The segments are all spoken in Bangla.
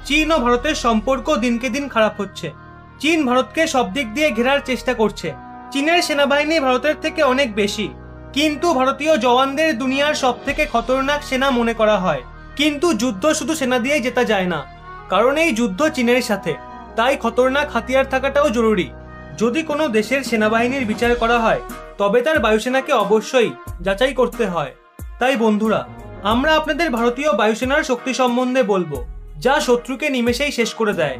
চীন ও ভারতের সম্পর্ক দিনকে দিন খারাপ হচ্ছে। চীন ভারতকে সব দিক দিয়ে ঘেরার চেষ্টা করছে। চীনের সেনাবাহিনী ভারতের থেকে অনেক বেশি, কিন্তু ভারতীয় জওয়ানদের দুনিয়ার সব থেকে খতরনাক সেনা মনে করা হয়। কিন্তু যুদ্ধ শুধু সেনা দিয়ে জেতা যায় না, কারণ এই যুদ্ধ চীনের সাথে, তাই খতরনাক হাতিয়ার থাকাটাও জরুরি। যদি কোনো দেশের সেনাবাহিনীর বিচার করা হয় তবে তার বায়ুসেনাকে অবশ্যই যাচাই করতে হয়। তাই বন্ধুরা, আমরা আপনাদের ভারতীয় বায়ুসেনার শক্তি সম্বন্ধে বলবো, যা শত্রুকে নিমেষেই শেষ করে দেয়।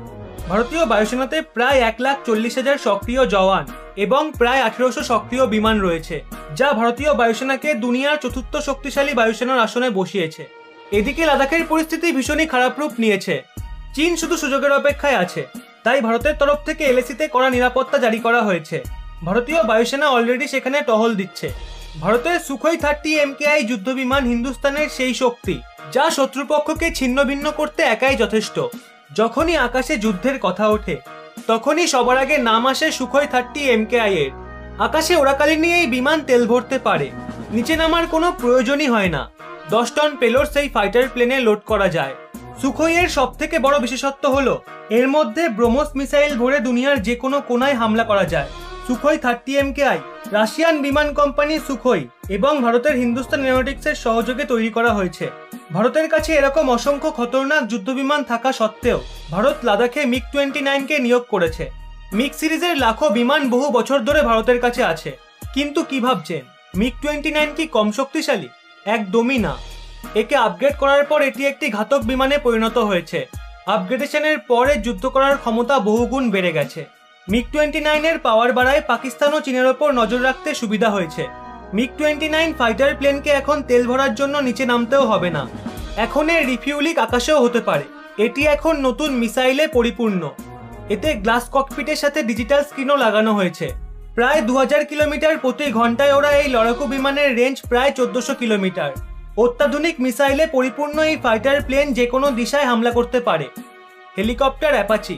ভারতীয় বায়ুসেনাতে প্রায় 1,40,000 সক্রিয় জওয়ান এবং প্রায় 1800 সক্রিয় বিমান রয়েছে, যা ভারতীয় বায়ুসেনাকে দুনিয়ার চতুর্থ শক্তিশালী বায়ুসেনার আসনে বসিয়েছে। এদিকে লাদাখের পরিস্থিতি ভীষণই খারাপ রূপ নিয়েছে। চীন শুধু সুযোগের অপেক্ষায় আছে, তাই ভারতের তরফ থেকে এলএসিতে কড়া নিরাপত্তা জারি করা হয়েছে। ভারতীয় বায়ুসেনা অলরেডি সেখানে টহল দিচ্ছে। ভারতের সুখোই 30 MKI যুদ্ধবিমান হিন্দুস্তানের সেই শক্তি, যা শত্রুপক্ষকে ছিন্ন ভিন্ন করতে একাই যথেষ্ট। যখনই আকাশে যুদ্ধের কথা ওঠে তখনই সবার আগে নাম আসে সুখোই 30 MKI এর। আকাশে ওড়াকালীনই এই বিমান তেল ভরতে পারে, নিচে নামার কোনো প্রয়োজনই হয় না। 10 টন পেলোড সেই ফাইটার প্লেনে লোড করা যায়। সুখোই এর সব থেকে বড় বিশেষত্ব হলো এর মধ্যে ব্রহ্মোস মিসাইল ভরে দুনিয়ার যে কোনো কোনায় হামলা করা যায়। সুখোই 30 MKI রাশিয়ান বিমান কোম্পানি সুখোই এবং ভারতের হিন্দুস্তান এরোনটিক্সের সহযোগে তৈরি করা হয়েছে। ভারতের কাছে এরকম অসংখ্য খতরনাক যুদ্ধবিমান থাকা সত্ত্বেও ভারত লাদাখে MiG-29 কে নিয়োগ করেছে। মিগ সিরিজের লাখো বিমান বহু বছর ধরে ভারতের কাছে আছে। কিন্তু কি ভাবছেন, MiG-29 কি কম শক্তিশালী? একদমই না। একে আপগ্রেড করার পর এটি একটি ঘাতক বিমানে পরিণত হয়েছে। আপগ্রেডেশনের পরে যুদ্ধ করার ক্ষমতা বহুগুণ বেড়ে গেছে। MiG-29 এর পাওয়ার বাড়ায় পাকিস্তান ও চীনের ওপর নজর রাখতে সুবিধা হয়েছে। MiG-29 ফাইটার প্লেনকে এখন তেল ভরার জন্য নিচে নামতেও হবে না। এখন এর রিফিউলিং আকাশেও হতে পারে। এটি এখন নতুন মিসাইলে পরিপূর্ণ। এতে গ্লাস ককপিটের সাথে ডিজিটাল স্ক্রিনও লাগানো হয়েছে। প্রায় 2000 কিলোমিটার প্রতি ঘন্টায় ওরা এই লড়াকু বিমানের রেঞ্জ প্রায় 1400 কিলোমিটার। অত্যাধুনিক মিসাইলে পরিপূর্ণ এই ফাইটার প্লেন যে কোনো দিশায় হামলা করতে পারে। হেলিকপ্টার অ্যাপাচি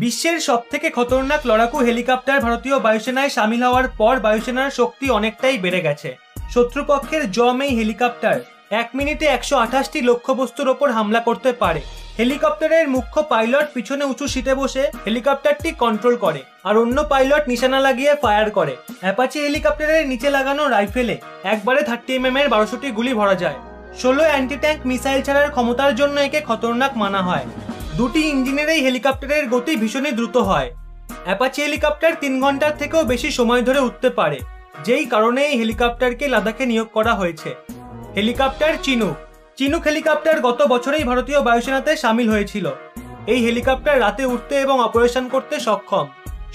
বিশ্বের সবথেকে খতরনাক লড়াকু হেলিকপ্টার ভারতীয় বায়ুসেনায় সামিল হওয়ার পর বায়ুসেনার শক্তি অনেকটাই বেড়ে গেছে। শত্রুপক্ষের জম এই হেলিকপ্টার 1 মিনিটে 128টি লক্ষ্যবস্তুর ওপর হামলা করতে পারে। হেলিকপ্টারের মুখ্য পাইলট পিছনে উঁচু সিটে বসে হেলিকপ্টারটি কন্ট্রোল করে, আর অন্য পাইলট নিশানা লাগিয়ে ফায়ার করে। অ্যাপাচি হেলিকপ্টারের নিচে লাগানো রাইফেলে একবারে 30 mm এর 1200টি গুলি ভরা যায়। 16 অ্যান্টি ট্যাঙ্ক মিসাইল ছাড়ার ক্ষমতার জন্য একে খতরনাক মানা হয়। দুটি ইঞ্জিনের এই হেলিকপ্টারের গতি ভীষণই দ্রুত হয়। অ্যাপাচি হেলিকপ্টার 3 ঘন্টার থেকেও বেশি সময় ধরে উঠতে পারে, যেই কারণে এই হেলিকপ্টারকে লাদাখে নিয়োগ করা হয়েছে। হেলিকপ্টার চিনুক হেলিকপ্টার গত বছরেই ভারতীয় বায়ুসেনাতে সামিল হয়েছিল। এই হেলিকপ্টার রাতে উঠতে এবং অপারেশন করতে সক্ষম।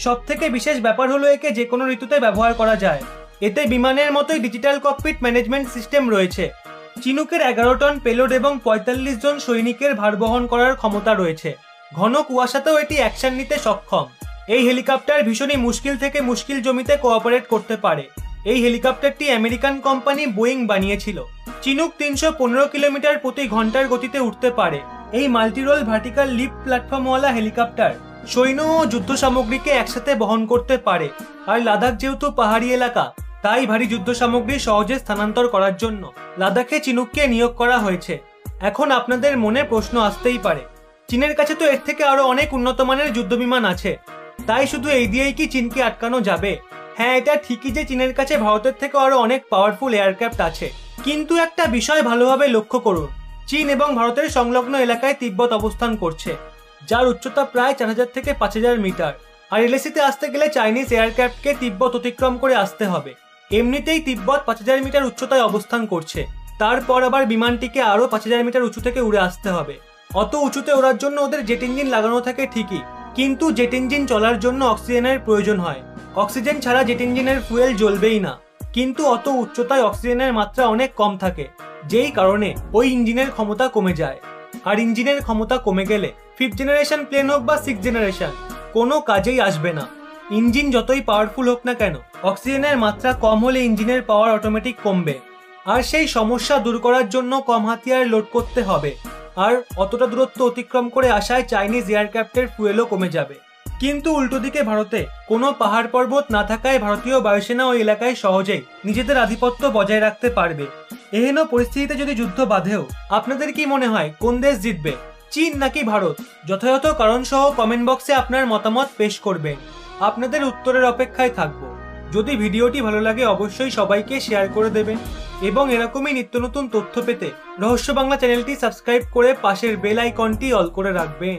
সব থেকে বিশেষ ব্যাপার হলো একে যে কোনো ঋতুতে ব্যবহার করা যায়। এতে বিমানের মতোই ডিজিটাল ককপিট ম্যানেজমেন্ট সিস্টেম রয়েছে। চিনুকের 11 টন পেলোড এবং 45 জন সৈনিকের ভার বহন করার ক্ষমতা রয়েছে। ঘন কুয়াশাতেও এটি অ্যাকশন নিতে সক্ষম। এই হেলিকপ্টার ভীষণই মুশকিল থেকে মুশকিল জমিতে কোঅপারেট করতে পারে। এই হেলিকপ্টারটি আমেরিকান কোম্পানি বোয়িং বানিয়েছিল। চিনুক 315 কিলোমিটার প্রতি ঘন্টার গতিতে উঠতে পারে। এই মাল্টিরোল ভার্টিক্যাল লিফট প্ল্যাটফর্মওয়ালা হেলিকপ্টার সৈন্য ও যুদ্ধ সামগ্রীকে একসাথে বহন করতে পারে। আর লাদাখ যেহেতু পাহাড়ি এলাকা, তাই ভারী যুদ্ধ সামগ্রী সহজে স্থানান্তর করার জন্য লাদাখে চিনুককে নিয়োগ করা হয়েছে। এখন আপনাদের মনে প্রশ্ন আসতেই পারে, চীনের কাছে তো এর থেকে আরো অনেক উন্নত মানের যুদ্ধবিমান আছে, তাই শুধু এই দিয়েই কি চীনকে আটকানো যাবে? হ্যাঁ, এটা ঠিকই যে চীনের কাছে ভারতের থেকে আরো অনেক পাওয়ারফুল এয়ারক্রাফট আছে, কিন্তু একটা বিষয় ভালোভাবে লক্ষ্য করুন। চীন এবং ভারতের সংলগ্ন এলাকায় তিব্বত অবস্থান করছে, যার উচ্চতা প্রায় 4000 থেকে 5000 মিটার। আর এলএসিতে আসতে গেলে চাইনিজ এয়ারক্রাফটকে তিব্বত অতিক্রম করে আসতে হবে। এমনিতেই তিব্বত 5000 মিটার উচ্চতায় অবস্থান করছে, তারপর আবার বিমানটিকে আরো 5000 মিটার উঁচু থেকে উড়ে আসতে হবে। অত উঁচুতে ওড়ার জন্য ওদের জেট ইঞ্জিন লাগানো থাকে ঠিকই, কিন্তু জেট ইঞ্জিন চলার জন্য অক্সিজেনের প্রয়োজন হয়। অক্সিজেন ছাড়া জেট ইঞ্জিনের ফুয়েল জ্বলবেই না। কিন্তু অত উচ্চতায় অক্সিজেনের মাত্রা অনেক কম থাকে, যেই কারণে ওই ইঞ্জিনের ক্ষমতা কমে যায়। আর ইঞ্জিনের ক্ষমতা কমে গেলে 5th জেনারেশন প্লেন হোক বা 6th জেনারেশন কোনো কাজেই আসবে না। ইঞ্জিন যতই পাওয়ারফুল হোক না কেন, অক্সিজেনের মাত্রা কম হলে ইঞ্জিনের পাওয়ার অটোমেটিক কমবে। আর সেই সমস্যা দূর করার জন্য কম হাতিয়ার লোড করতে হবে। আর অতটা দূরত্ব অতিক্রম করে আসায় চাইনিজ এয়ারক্রাফটের ফুয়েলও কমে যাবে। কিন্তু উল্টো দিকে ভারতে কোনো পাহাড় পর্বত না থাকায় ভারতীয় বায়ুসেনা ওই এলাকায় সহজেই নিজেদের আধিপত্য বজায় রাখতে পারবে। এহেন পরিস্থিতিতে যদি যুদ্ধ বাধেও, আপনাদের কি মনে হয় কোন দেশ জিতবে? চীন নাকি ভারত? যথাযথ কারণ সহ কমেন্ট বক্সে আপনার মতামত পেশ করবেন। আপনাদের উত্তরের অপেক্ষায় থাকব। যদি ভিডিওটি ভালো লাগে অবশ্যই সবাইকে শেয়ার করে দেবেন এবং এরকমই নিত্য নতুন তথ্য পেতে রহস্য বাংলা চ্যানেলটি সাবস্ক্রাইব করে পাশের বেল আইকনটি অল করে রাখবেন।